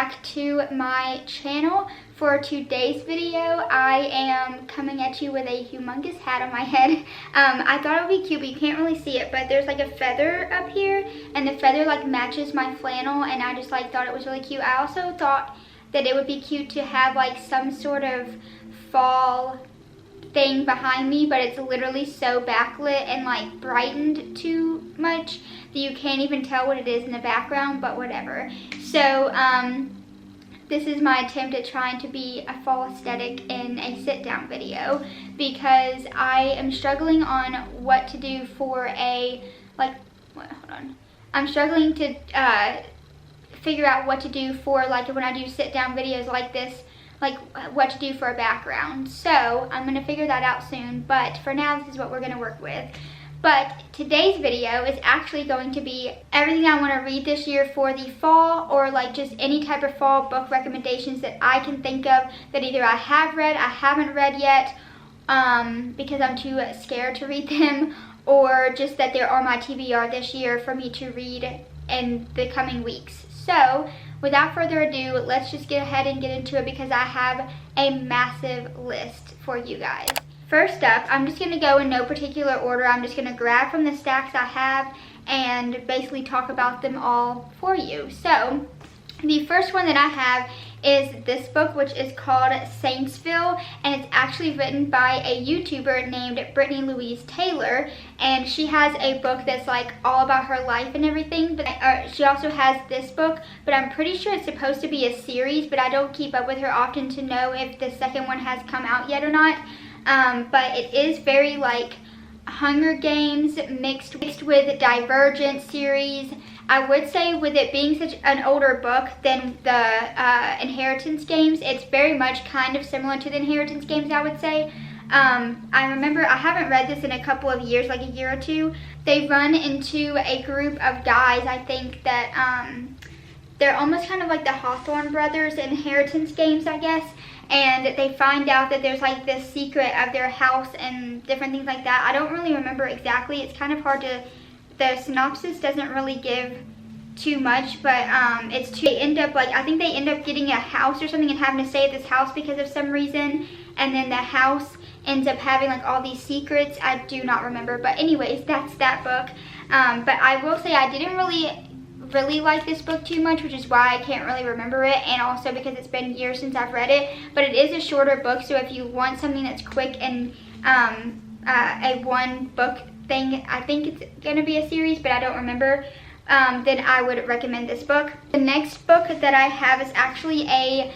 back to my channel. For today's video, I am coming at you with a humongous hat on my head. I thought it would be cute, but you can't really see it, but there's like a feather up here, and the feather like matches my flannel, and I just like thought it was really cute. I also thought that it would be cute to have like some sort of fall thing behind me, but it's literally so backlit and like brightened too much that you can't even tell what it is in the background, but whatever. So this is my attempt at trying to be a fall aesthetic in a sit down video, because I am struggling on what to do for a I'm struggling to figure out what to do for like when I do sit down videos like this, like what to do for a background. So I'm gonna figure that out soon, but for now this is what we're gonna work with. But today's video is actually going to be everything I want to read this year for the fall, or like just any type of fall book recommendations that I can think of that either I have read, I haven't read yet because I'm too scared to read them, or just that there are my TBR this year for me to read in the coming weeks. So without further ado, let's just get ahead and get into it, because I have a massive list for you guys. First up, I'm just going to go in no particular order. I'm just going to grab from the stacks I have and basically talk about them all for you. So the first one that I have is this book, which is called Saintsville, and it's actually written by a YouTuber named Brittany Louise Taylor, and she has a book that's like all about her life and everything, but she also has this book, but I'm pretty sure it's supposed to be a series, but I don't keep up with her often to know if the second one has come out yet or not. But it is very like Hunger Games mixed with Divergent series. I would say with it being such an older book than the Inheritance Games, it's very much kind of similar to the Inheritance Games, I would say. I remember, I haven't read this in a couple of years, like a year or two. They run into a group of guys, I think, that they're almost kind of like the Hawthorne brothers in Inheritance Games, I guess. And they find out that there's like this secret of their house and different things like that. I don't really remember exactly. It's kind of hard to, the synopsis doesn't really give too much, but they end up like, I think they end up getting a house or something and having to stay at this house because of some reason. And then the house ends up having like all these secrets. I do not remember, but anyways, that's that book. But I will say I didn't really like this book too much, which is why I can't really remember it, and also because it's been years since I've read it. But it is a shorter book, so if you want something that's quick and a one book thing, I think it's gonna be a series, but I don't remember, then I would recommend this book. The next book that I have is actually a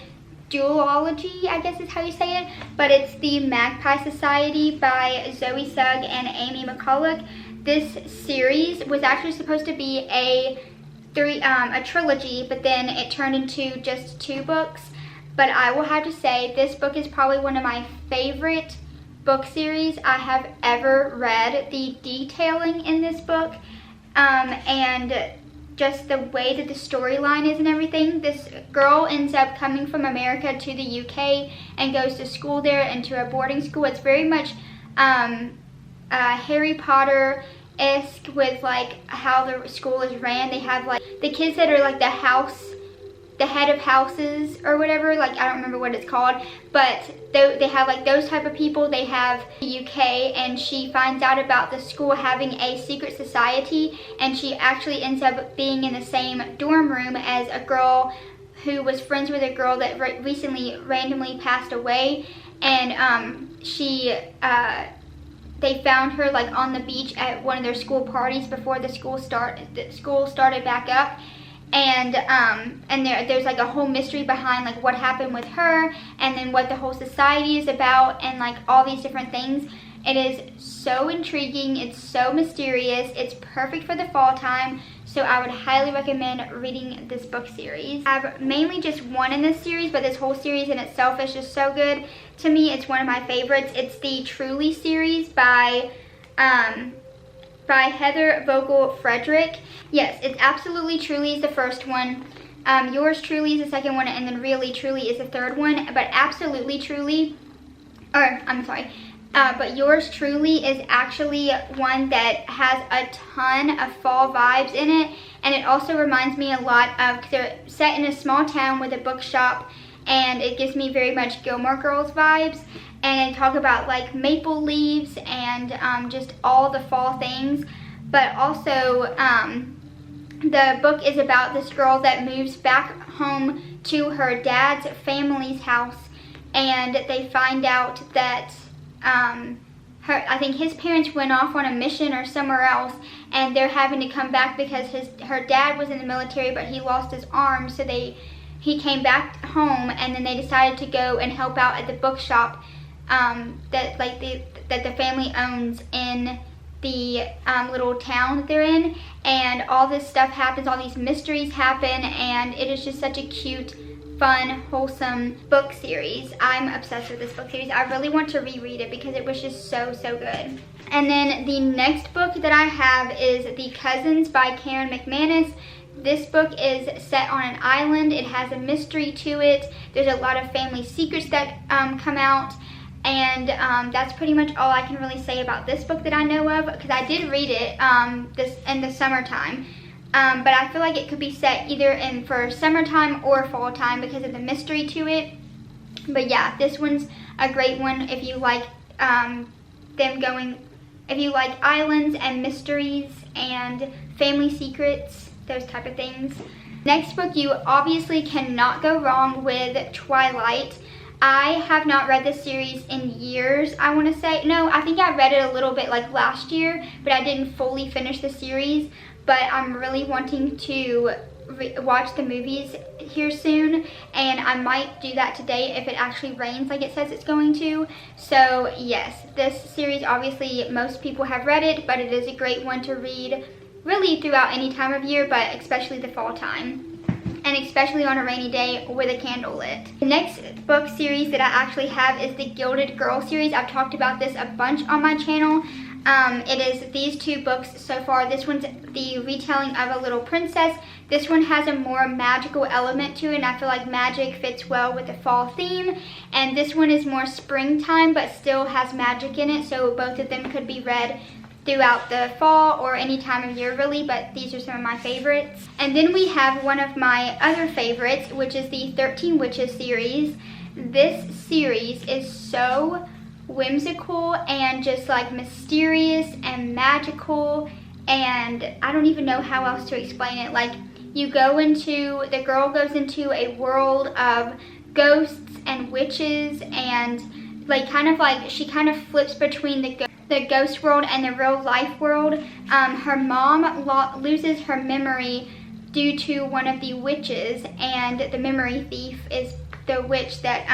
duology, I guess is how you say it, but it's The Magpie Society by Zoe Sugg and Amy McCulloch. This series was actually supposed to be a trilogy, but then it turned into just 2 books. But I will have to say this book is probably one of my favorite book series I have ever read. The detailing in this book and just the way that the storyline is and everything. This girl ends up coming from America to the UK and goes to school there, into a boarding school. It's very much Harry Potter-esque with like how the school is ran. They have like the kids that are like the head of houses or whatever, like I don't remember what it's called, but they have like those type of people. They have the UK, and she finds out about the school having a secret society, and she actually ends up being in the same dorm room as a girl who was friends with a girl that recently randomly passed away, and they found her like on the beach at one of their school parties before the school started back up, and there's like a whole mystery behind like what happened with her, and then what the whole society is about, and like all these different things. It is so intriguing, it's so mysterious, it's perfect for the fall time, so I would highly recommend reading this book series. I have mainly just one in this series, but this whole series in itself is just so good. To me, it's one of my favorites. It's the Truly series by Heather Vogel Frederick. Yes, it's Absolutely Truly is the first one. Yours Truly is the second one, and then Really Truly is the third one. But Absolutely Truly, or I'm sorry, but yours truly is actually one that has a ton of fall vibes in it. And it also reminds me a lot of, because they're set in a small town with a bookshop, and it gives me very much Gilmore Girls vibes. And they talk about like maple leaves and just all the fall things. But also, the book is about this girl that moves back home to her dad's family's house, and they find out that I think his parents went off on a mission or somewhere else, and they're having to come back because her dad was in the military, but he lost his arm, so he came back home, and then they decided to go and help out at the bookshop that the family owns in the little town that they're in. And all this stuff happens, all these mysteries happen, and it is just such a cute, fun, wholesome book series. I'm obsessed with this book series. I really want to reread it because it was just so good. And then the next book that I have is The Cousins by Karen McManus. This book is set on an island. It has a mystery to it. There's a lot of family secrets that come out. And that's pretty much all I can really say about this book that I know of, because I did read it in the summertime. But I feel like it could be set either for summertime or fall time because of the mystery to it. But yeah, this one's a great one if you like if you like islands and mysteries and family secrets, those type of things. Next book, you obviously cannot go wrong with Twilight. I have not read this series in years, I want to say. No, I think I read it a little bit like last year, but I didn't fully finish the series. But I'm really wanting to watch the movies here soon, and I might do that today if it actually rains like it says it's going to. So yes, this series, obviously most people have read it, but it is a great one to read really throughout any time of year, but especially the fall time. And especially on a rainy day with a candle lit. The next book series that I actually have is the Gilded Girl series. I've talked about this a bunch on my channel. It is these two books so far. This one's the retelling of a little princess. This one has a more magical element to it, and I feel like magic fits well with the fall theme. And this one is more springtime, but still has magic in it, so both of them could be read throughout the fall or any time of year really, but these are some of my favorites. And then we have one of my other favorites, which is the 13 Witches series. This series is so whimsical and just like mysterious and magical, and I don't even know how else to explain it. Like, the girl goes into a world of ghosts and witches, and she kind of flips between the ghost world and the real life world. Her mom loses her memory due to one of the witches, and the memory thief is the witch that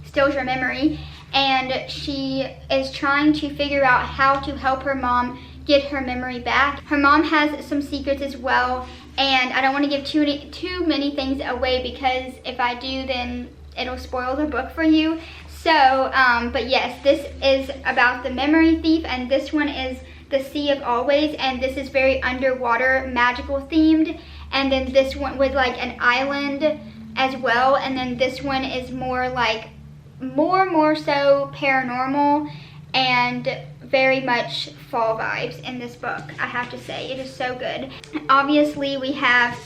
steals your memory, and she is trying to figure out how to help her mom get her memory back. Her mom has some secrets as well, and I don't want to give too many things away, because if I do, then it'll spoil the book for you. So, but yes, this is about the memory thief, and this one is The Sea of Always, and this is very underwater, magical themed. And then this one with like an island as well, and then this one is more like, more so paranormal, and very much fall vibes in this book, I have to say. It is so good. Obviously, we have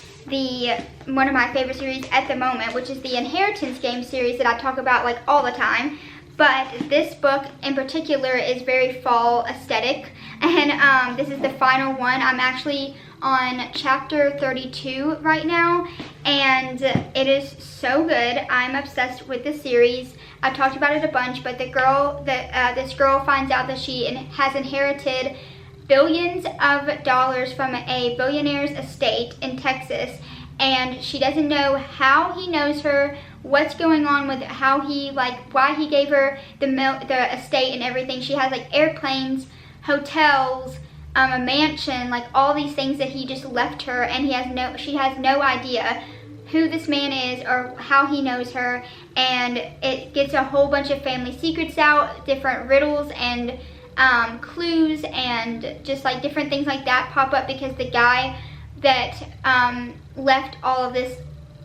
one of my favorite series at the moment, which is the Inheritance Game series that I talk about like all the time. But this book in particular is very fall aesthetic, and this is the final one. I'm actually on chapter 32 right now, and it is so good. I'm obsessed with the series. I've talked about it a bunch, but this girl finds out that she has inherited billions of dollars from a billionaire's estate in Texas, and she doesn't know how he knows her, what's going on with why he gave her the estate and everything. She has like airplanes, hotels, a mansion, like all these things that he just left her, and she has no idea who this man is or how he knows her. And it gets a whole bunch of family secrets out, different riddles and clues, and just like different things like that pop up, because the guy that left all of this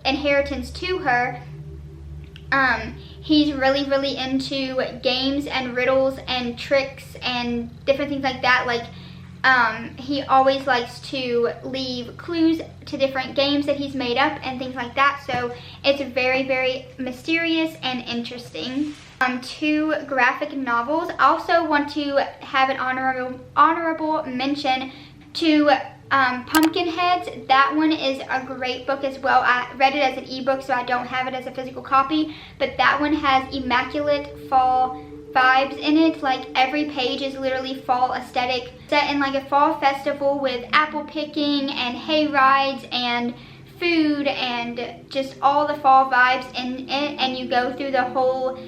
inheritance to her He's really into games and riddles and tricks and different things like that. Like, he always likes to leave clues to different games that he's made up and things like that. So it's very mysterious and interesting. 2 graphic novels. I also want to have an honorable mention to Pumpkinheads. That one is a great book as well. I read it as an ebook, so I don't have it as a physical copy, but that one has immaculate fall vibes in it. Like, every page is literally fall aesthetic, set in like a fall festival with apple picking and hay rides and food and just all the fall vibes in it, and you go through the whole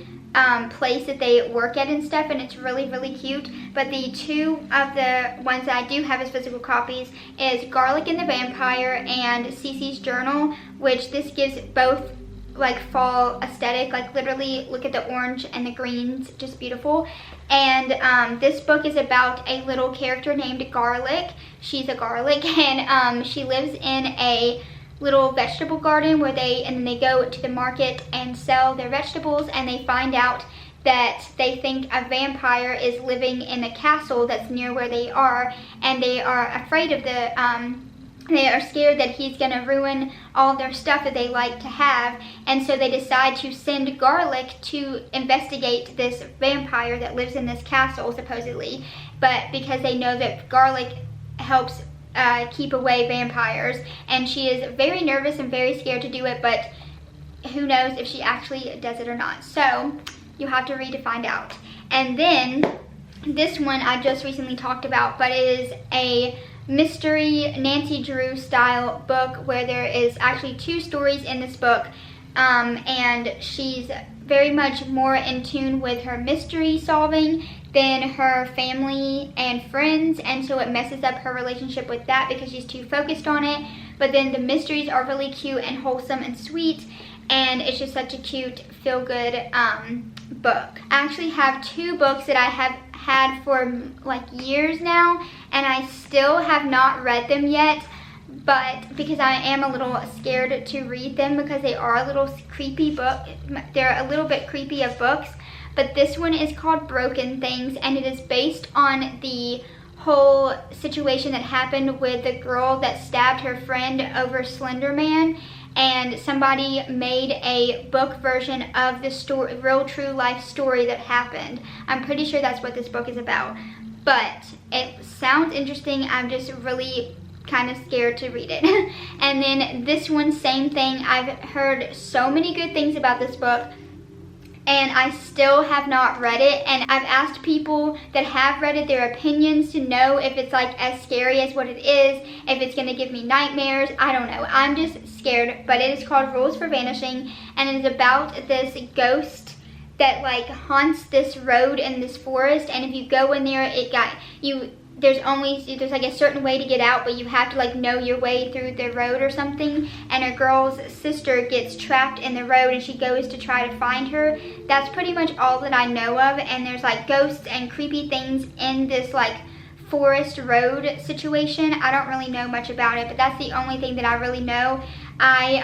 place that they work at and stuff, and it's really cute. But the 2 of the ones that I do have as physical copies is Garlic and the Vampire and Cece's Journal, which this gives both like fall aesthetic. Like, literally look at the orange and the greens, just beautiful. And this book is about a little character named Garlic. She's a garlic, and she lives in a little vegetable garden where they go to the market and sell their vegetables, and they find out that they think a vampire is living in a castle that's near where they are, and they are afraid of they are scared that he's gonna ruin all their stuff that they like to have, and so they decide to send Garlic to investigate this vampire that lives in this castle, supposedly. But because they know that Garlic helps keep away vampires, and she is very nervous and very scared to do it, but who knows if she actually does it or not. So you have to read to find out. And then this one I just recently talked about, but it is a mystery Nancy Drew style book where there is actually 2 stories in this book, and she's very much more in tune with her mystery solving than her family and friends, and so it messes up her relationship with that because she's too focused on it. But then the mysteries are really cute and wholesome and sweet, and it's just such a cute feel-good book. I actually have 2 books that I have had for like years now, and I still have not read them yet, but because I am a little scared to read them because they are a little creepy they're a little bit creepy of books. But this one is called Broken Things, and it is based on the whole situation that happened with the girl that stabbed her friend over Slender Man, and somebody made a book version of the story, real true life story that happened. I'm pretty sure that's what this book is about, but it sounds interesting. I'm just really kind of scared to read it. And then this one, same thing. I've heard so many good things about this book, and I still have not read it, and I've asked people that have read it their opinions to know if it's like as scary as what it is, if it's gonna give me nightmares. I don't know, I'm just scared. But it is called Rules for Vanishing, and it is about this ghost that like haunts this road in this forest, and if you go in there, there's like a certain way to get out, but you have to like know your way through the road or something, and a girl's sister gets trapped in the road and she goes to try to find her. That's pretty much all that I know of, and there's like ghosts and creepy things in this like forest road situation. I don't really know much about it, but that's the only thing that I really know. I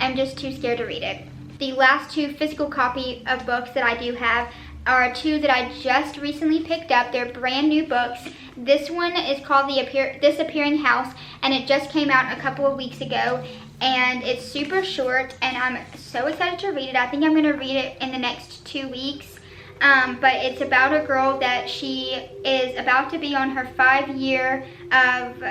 am just too scared to read it. The last 2 physical copy of books that I do have are 2 that I just recently picked up. They're brand new books. This one is called Disappearing House, and it just came out a couple of weeks ago, and it's super short, and I'm so excited to read it. I think I'm going to read it in the next 2 weeks, but it's about a girl that she is about to be on her 5-year of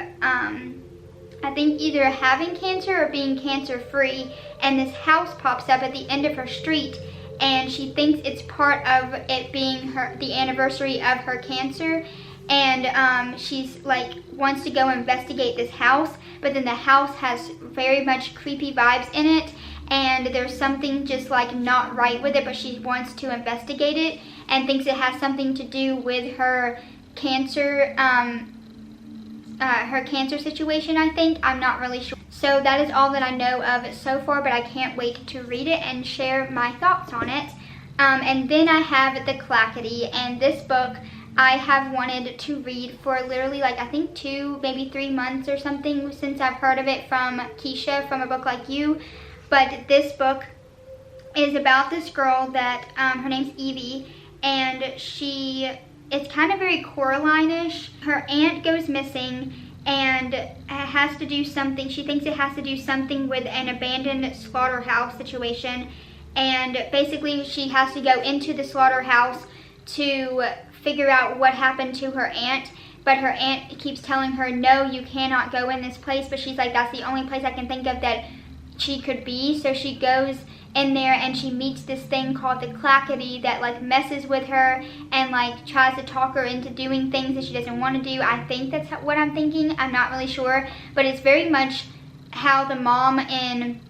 I think either having cancer or being cancer free, and this house pops up at the end of her street, and she thinks it's part of it being the anniversary of her cancer, and she's like wants to go investigate this house, but then the house has very much creepy vibes in it, and there's something just like not right with it, but she wants to investigate it and thinks it has something to do with her cancer situation, I think. I'm not really sure. So that is all that I know of so far, but I can't wait to read it and share my thoughts on it. And then I have The Clackety, and this book I have wanted to read for literally like I think 2, maybe 3 months or something since I've heard of it from Keisha from A Book Like You. But this book is about this girl that, her name's Evie, and it's kind of very Coraline-ish. Her aunt goes missing and has to do something. She thinks it has to do something with an abandoned slaughterhouse situation. And basically she has to go into the slaughterhouse to figure out what happened to her aunt. But her aunt keeps telling her, no, you cannot go in this place. But she's like, that's the only place I can think of that she could be. So she goes in there and she meets this thing called the Clackety that like messes with her and like tries to talk her into doing things that she doesn't want to do. I think that's what I'm thinking. I'm not really sure, but it's very much how the mom in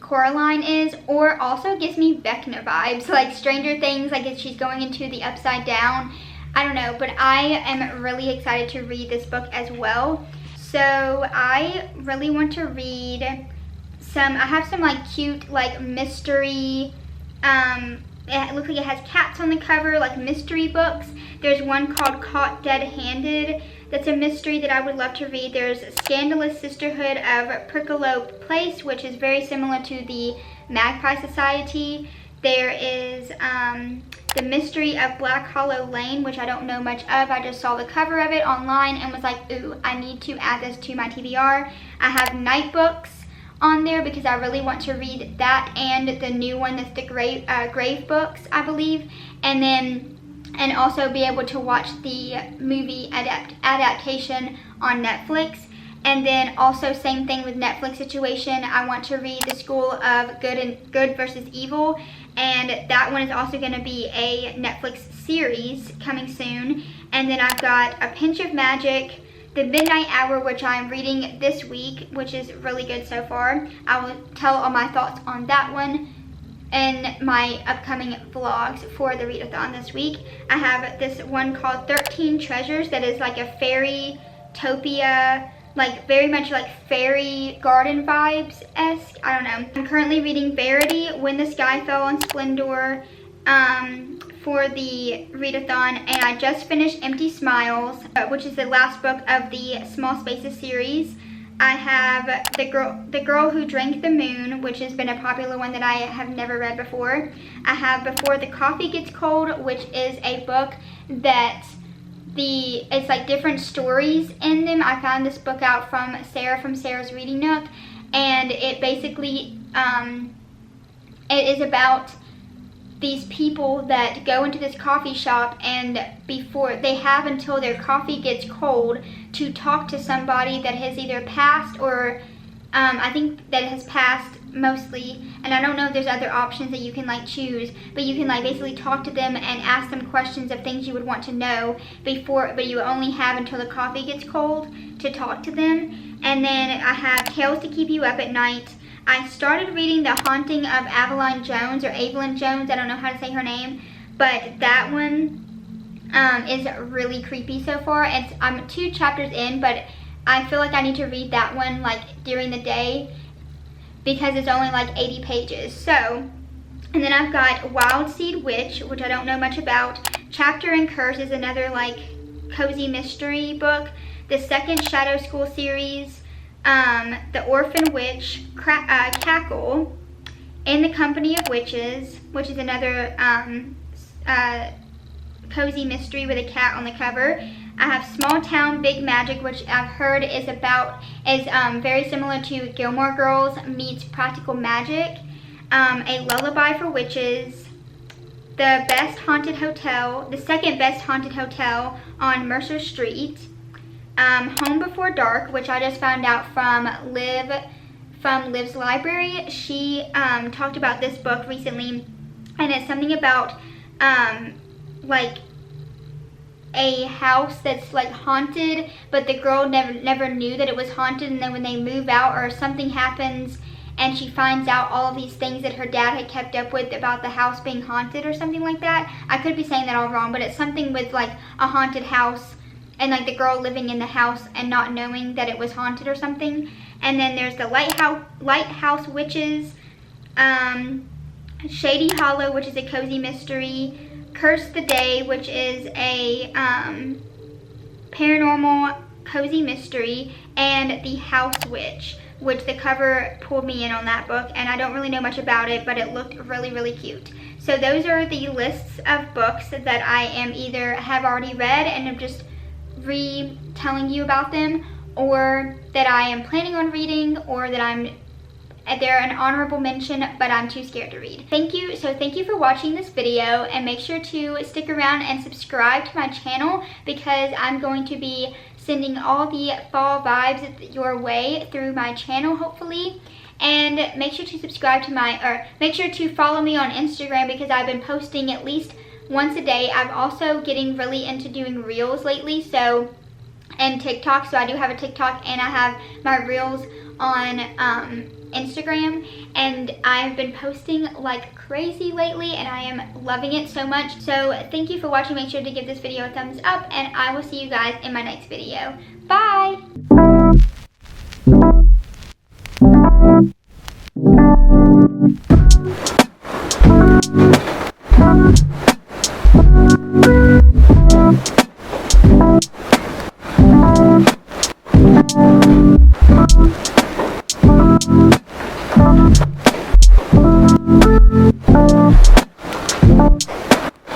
Coraline is, or also gives me Vecna vibes, like Stranger Things, like if she's going into the Upside Down. I don't know, but I am really excited to read this book as well. So I really want to read I have some like cute like mystery, it looks like it has cats on the cover, like mystery books. There's one called Caught Dead-Handed. That's a mystery that I would love to read. There's Scandalous Sisterhood of Prickalope Place, which is very similar to the Magpie Society. There is The Mystery of Black Hollow Lane, which I don't know much of. I just saw the cover of it online and was like, ooh, I need to add this to my TBR. I have Night Books on there because I really want to read that and the new one that's the Grave Books, I believe. And also be able to watch the movie adaptation on Netflix. And then also same thing with Netflix situation, I want to read The School of Good versus Evil, and that one is also going to be a Netflix series coming soon. And then I've got A Pinch of Magic, The Midnight Hour, which I'm reading this week, which is really good so far. I will tell all my thoughts on that one in my upcoming vlogs for the readathon this week. I have this one called 13 Treasures that is like a fairy-topia, like very much like fairy garden vibes-esque. I don't know. I'm currently reading Verity, When the Sky Fell on Splendor, for the readathon, and I just finished Empty Smiles, which is the last book of the Small Spaces series. I have The Girl Who Drank the Moon, which has been a popular one that I have never read before. I have Before the Coffee Gets Cold, which is a book that it's like different stories in them. I found this book out from Sarah's Reading Nook, and it basically it is about these people that go into this coffee shop, and before they have until their coffee gets cold to talk to somebody that has either passed or I think that has passed mostly, and I don't know if there's other options that you can like choose, but you can like basically talk to them and ask them questions of things you would want to know before, but you only have until the coffee gets cold to talk to them. And then I have Tales to Keep You Up at Night. I started reading The Haunting of Evelyn Jones, or Evelyn Jones, I don't know how to say her name, but that one is really creepy so far. I'm 2 chapters in, but I feel like I need to read that one like during the day because it's only like 80 pages. So, and then I've got Wild Seed Witch, which I don't know much about. Chapter and Curse is another like cozy mystery book. The second Shadow School series, The Orphan Witch, Cackle, In the Company of Witches, which is another cozy mystery with a cat on the cover. I have Small Town Big Magic, which I've heard is very similar to Gilmore Girls meets Practical Magic. A Lullaby for Witches, The Best Haunted Hotel, the second Best Haunted Hotel on Mercer Street. Home Before Dark, which I just found out from Liv's library. She talked about this book recently, and it's something about like a house that's like haunted, but the girl never knew that it was haunted, and then when they move out or something happens and she finds out all of these things that her dad had kept up with about the house being haunted or something like that. I could be saying that all wrong, but it's something with like a haunted house and like the girl living in the house and not knowing that it was haunted or something. And then there's the Lighthouse Witches, Shady Hollow, which is a cozy mystery, Curse the Day, which is a paranormal cozy mystery, and The House Witch. which the cover pulled me in on that book, and I don't really know much about it, but it looked really, really cute. So those are the lists of books that I am either have already read and am just retelling you about them, or that I am planning on reading, or that they're an honorable mention, but I'm too scared to read. Thank you for watching this video, and make sure to stick around and subscribe to my channel, because I'm going to be sending all the fall vibes your way through my channel, hopefully. And make sure to subscribe to make sure to follow me on Instagram, because I've been posting at least once a day. I'm also getting really into doing reels lately, and TikTok. So I do have a TikTok, and I have my reels on Instagram, and I've been posting like crazy lately, and I am loving it so much. So thank you for watching. Make sure to give this video a thumbs up, and I will see you guys in my next video. Bye!